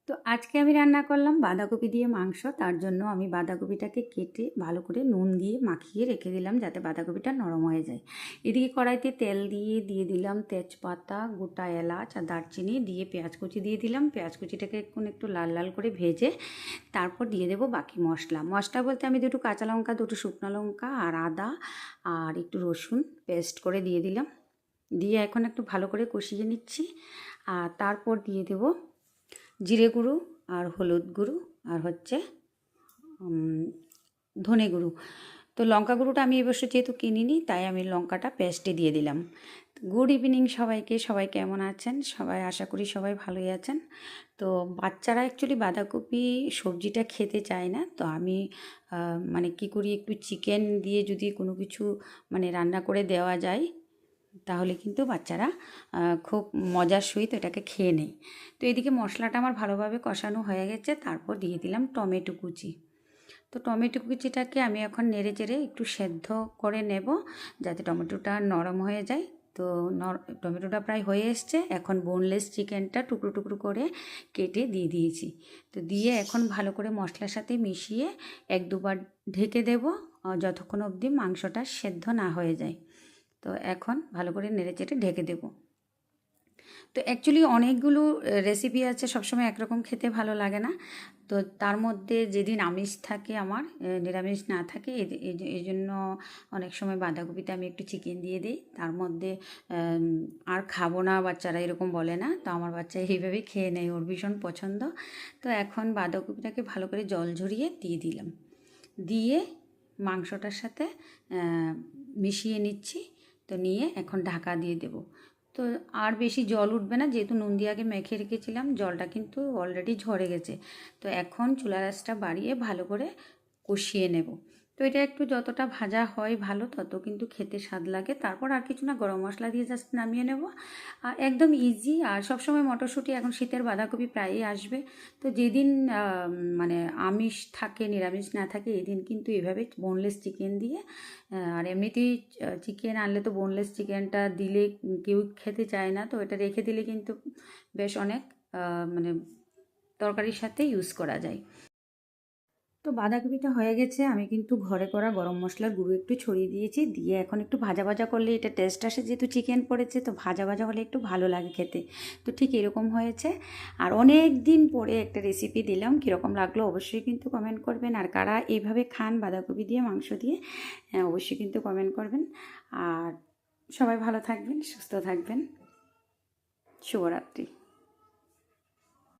তো আজকে আমি রান্না করলাম বাঁধাকপি দিয়ে মাংস। তার জন্য আমি বাঁধাকপিটাকে কেটে ভালো করে নুন দিয়ে মাখিয়ে রেখে দিলাম যাতে বাঁধাকপিটা নরম হয়ে যায়। এদিকে কড়াইতে তেল দিয়ে দিলাম তেজপাতা, গোটা এলাচ আর দারচিনি, দিয়ে পেঁয়াজ কুচি দিয়ে দিলাম। পেঁয়াজ কুচিটাকে একটু লাল লাল করে ভেজে তারপর দিয়ে দেবো বাকি মশলা। মশলা বলতে আমি দুটো কাঁচা লঙ্কা, দুটো শুকনো লঙ্কা আর আদা আর একটু রসুন পেস্ট করে দিয়ে দিলাম। দিয়ে এখন একটু ভালো করে কষিয়ে নিচ্ছি। আর তারপর দিয়ে দেবো জিরে গুঁড়ো আর হলুদ গুঁড়ো আর ধনে গুঁড়ো। তো লঙ্কা গুঁড়োটা আমি এবছর যেহেতু কিনিনি তাই আমি লঙ্কাটা পেস্টে দিয়ে দিলাম। গুড ইভিনিং সবাইকে। সবাই কেমন আছেন? সবাই আশা করি সবাই ভালোই আছেন। তো বাচ্চারা অ্যাকচুয়ালি বাঁধাকপি সবজিটা খেতে চায় না, তো আমি মানে কী করি, একটু চিকেন দিয়ে যদি কোনো কিছু মানে রান্না করে দেওয়া যায় তাহলে কিন্তু বাচ্চারা খুব মজার সহিত এটাকে খেয়ে নেয়। তো এদিকে মশলাটা আমার ভালোভাবে কষানো হয়ে গেছে, তারপর দিয়ে দিলাম টমেটো কুচি। তো টমেটো কুচিটাকে আমি এখন নেড়ে চেড়ে একটু সেদ্ধ করে নেব যাতে টমেটোটা নরম হয়ে যায়। তো টমেটোটা প্রায় হয়ে এসছে। এখন বোনলেস চিকেনটা টুকরো টুকরো করে কেটে দিয়ে দিয়েছি। তো দিয়ে এখন ভালো করে মশলার সাথে মিশিয়ে এক দুবার ঢেকে দেব যতক্ষণ অবধি মাংসটা সেদ্ধ না হয়ে যায়। তো এখন ভালো করে নেড়েচেড়ে ঢেকে দেব। তো অ্যাকচুয়ালি অনেকগুলো রেসিপি আছে, সবসময় একরকম খেতে ভালো লাগে না। তো তার মধ্যে যেদিন আমিষ থাকে আমার, নিরামিষ না থাকে, এই জন্য অনেক সময় বাঁধাকপিতে আমি একটু চিকেন দিয়ে দিই। তার মধ্যে আর খাবো না বাচ্চারা এরকম বলে না, তো আমার বাচ্চা এইভাবেই খেয়ে নেয়, ওর ভীষণ পছন্দ। তো এখন বাঁধাকপিটাকে ভালো করে জল ঝরিয়ে দিয়ে দিলাম, দিয়ে মাংসটার সাথে মিশিয়ে নিচ্ছি। তো নিয়ে এখন ঢাকা দিয়ে দেব। তো আর বেশি জল উঠবে না, যেহেতু নুন দিয়ে আগে মেখে রেখেছিলাম, জলটা কিন্তু অলরেডি ঝরে গেছে। তো এখন চুলার আঁচটা বাড়িয়ে ভালো করে কষিয়ে নেব। তো এটা একটু যতটা ভাজা হয় ভালো, তত কিন্তু খেতে স্বাদ লাগে। তারপর আর কিছু না, গরম মশলা দিয়ে জাস্ট নামিয়ে নেব। আর একদম ইজি। আর সবসময় মটরশুঁটি, এখন শীতের বাঁধাকপি প্রায়ই আসবে। তো যেদিন মানে আমিষ থাকে, নিরামিষ না থাকে, এদিন কিন্তু এভাবে বোনলেস চিকেন দিয়ে, আর এমনিতেই চিকেন আনলে তো বোনলেস চিকেনটা দিলে কেউ খেতে চায় না, তো এটা রেখে দিলে কিন্তু বেশ অনেক মানে তরকারির সাথে ইউজ করা যায়। তো বাঁধাকপিটা হয়ে গেছে, আমি কিন্তু ঘরে করা গরম মশলার গুঁড়ো একটু ছড়িয়ে দিয়েছি, দিয়ে এখন একটু ভাজা ভাজা করলে এটা টেস্ট আসে, যেহেতু চিকেন পড়েছে তো ভাজা ভাজা হলে একটু ভালো লাগে খেতে। তো ঠিক এরকম হয়েছে। আর অনেক দিন পরে একটা রেসিপি দিলাম, কীরকম লাগলো অবশ্যই কিন্তু কমেন্ট করবেন। আর কারা এইভাবে খান বাঁধাকপি দিয়ে মাংস দিয়ে, অবশ্যই কিন্তু কমেন্ট করবেন। আর সবাই ভালো থাকবেন, সুস্থ থাকবেন। শুভরাত্রি।